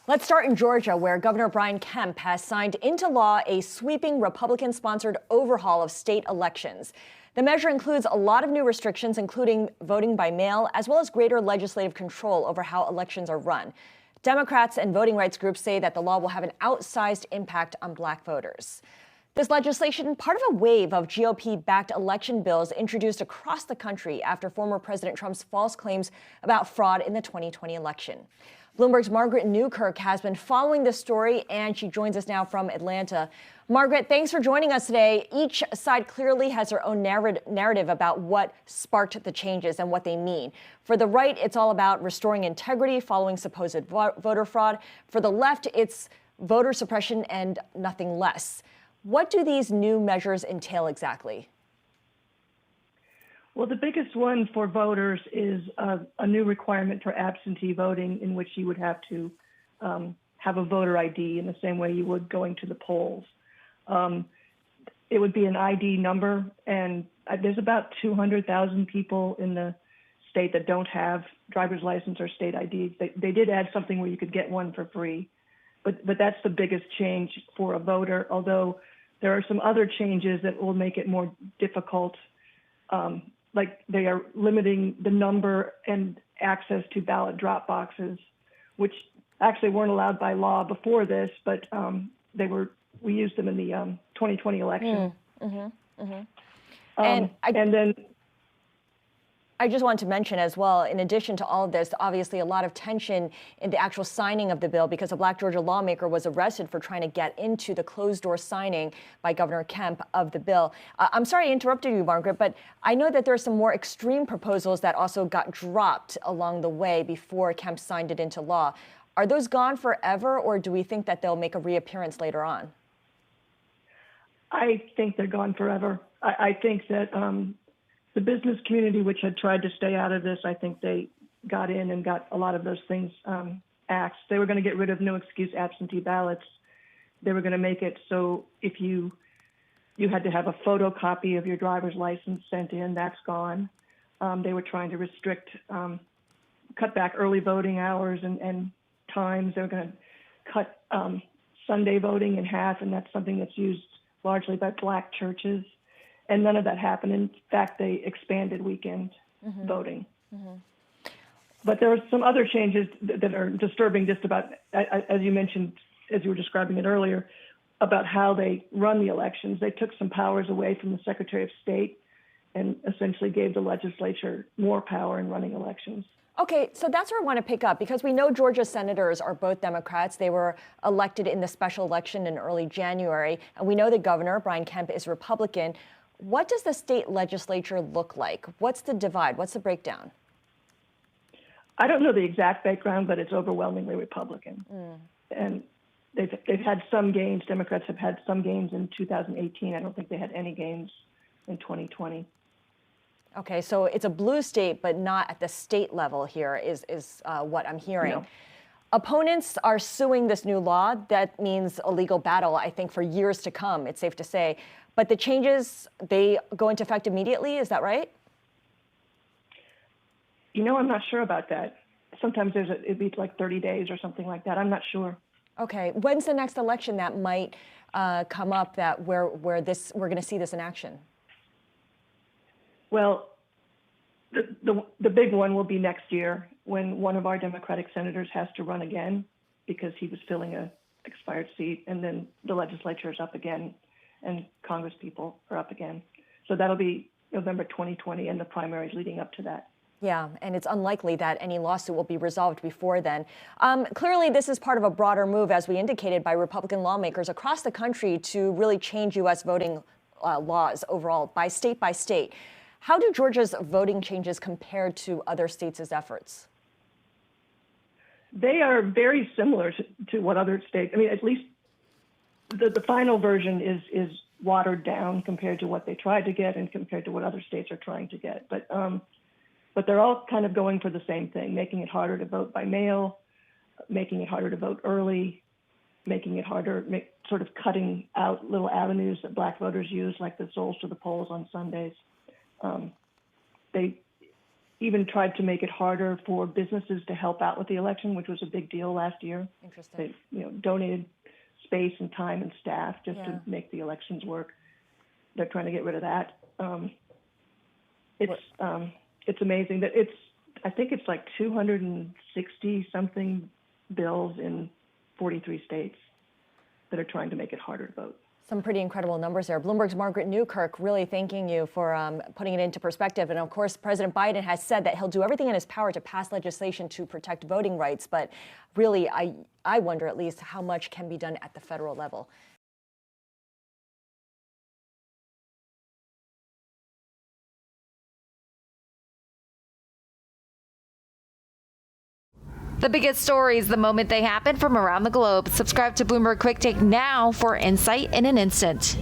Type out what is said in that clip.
Let's start in Georgia, where Governor Brian Kemp has signed into law a sweeping Republican-sponsored overhaul of state elections. The measure includes a lot of new restrictions, including voting by mail, as well as greater legislative control over how elections are run. Democrats and voting rights groups say that the law will have an outsized impact on Black voters. This legislation, part of a wave of GOP-backed election bills introduced across the country after former President Trump's false claims about fraud in the 2020 election. Bloomberg's Margaret Newkirk has been following this story, and she joins us now from Atlanta. Margaret, thanks for joining us today. Each side clearly has their own narrative about what sparked the changes and what they mean. For the right, it's all about restoring integrity following supposed voter fraud. For the left, it's voter suppression and nothing less. What do these new measures entail exactly? Well, the biggest one for voters is a new requirement for absentee voting, in which you would have to have a voter ID in the same way you would going to the polls. It would be an ID number, and there's about 200,000 people in the state that don't have driver's license or state IDs. They did add something where you could get one for free, but that's the biggest change for a voter, although there are some other changes that will make it more difficult. Like they are limiting the number and access to ballot drop boxes, which actually weren't allowed by law before this, but we used them in the 2020 election. And then I just want to mention as well, in addition to all of this, obviously a lot of tension in the actual signing of the bill because a Black Georgia lawmaker was arrested for trying to get into the closed-door signing by Governor Kemp of the bill. I'm sorry I interrupted you, Margaret, but I know that there are some more extreme proposals that also got dropped along the way before Kemp signed it into law. Are those gone forever, or do we think that they'll make a reappearance later on? I think they're gone forever. I think that the business community, which had tried to stay out of this, I think they got in and got a lot of those things axed. They were going to get rid of no excuse absentee ballots. They were going to make it so if you had to have a photocopy of your driver's license sent in, that's gone. They were trying to restrict, cut back early voting hours and times. They were going to cut Sunday voting in half, and that's something that's used largely by Black churches. And none of that happened. In fact, they expanded weekend voting. But there are some other changes that are disturbing just about, as you mentioned, as you were describing it earlier, about how they run the elections. They took some powers away from the Secretary of State and essentially gave the legislature more power in running elections. Okay, so that's where I want to pick up, because we know Georgia senators are both Democrats. They were elected in the special election in early January, and we know that Governor Brian Kemp is Republican. What does the state legislature look like? What's the divide? What's the breakdown? I don't know the exact background, but it's overwhelmingly Republican. And they've had some gains. Democrats have had some gains in 2018. I don't think they had any gains in 2020. Okay, so it's a blue state, but not at the state level here is what I'm hearing. No. Opponents are suing this new law. That means a legal battle, I think, for years to come, it's safe to say. But the changes, they go into effect immediately, is that right? You know, I'm not sure about that. Sometimes it'd be like 30 days or something like that. I'm not sure. Okay, when's the next election that might come up that where we're going to see this in action? Well, the big one will be next year when one of our Democratic senators has to run again because he was filling an expired seat, and then the legislature is up again and Congress people are up again. So that'll be November 2020 and the primaries leading up to that. Yeah, and it's unlikely that any lawsuit will be resolved before then. Clearly, this is part of a broader move, as we indicated, by Republican lawmakers across the country to really change U.S. voting laws overall, by state by state. How do Georgia's voting changes compare to other states' efforts? They are very similar to what other states, I mean, at least the final version is watered down compared to what they tried to get and compared to what other states are trying to get. But they're all kind of going for the same thing, making it harder to vote by mail, making it harder to vote early, making it harder, sort of cutting out little avenues that Black voters use, like the souls to the polls on Sundays. even tried to make it harder for businesses to help out with the election, which was a big deal last year. Interesting. They, donated space and time and staff just Yeah. to make the elections work. They're trying to get rid of that. It's amazing that I think it's like 260 something bills in 43 states that are trying to make it harder to vote. Some pretty incredible numbers there. Bloomberg's Margaret Newkirk really thanking you for putting it into perspective. And of course, President Biden has said that he'll do everything in his power to pass legislation to protect voting rights. But really, I wonder at least how much can be done at the federal level. The biggest stories the moment they happen from around the globe. Subscribe to Bloomberg Quick Take now for insight in an instant.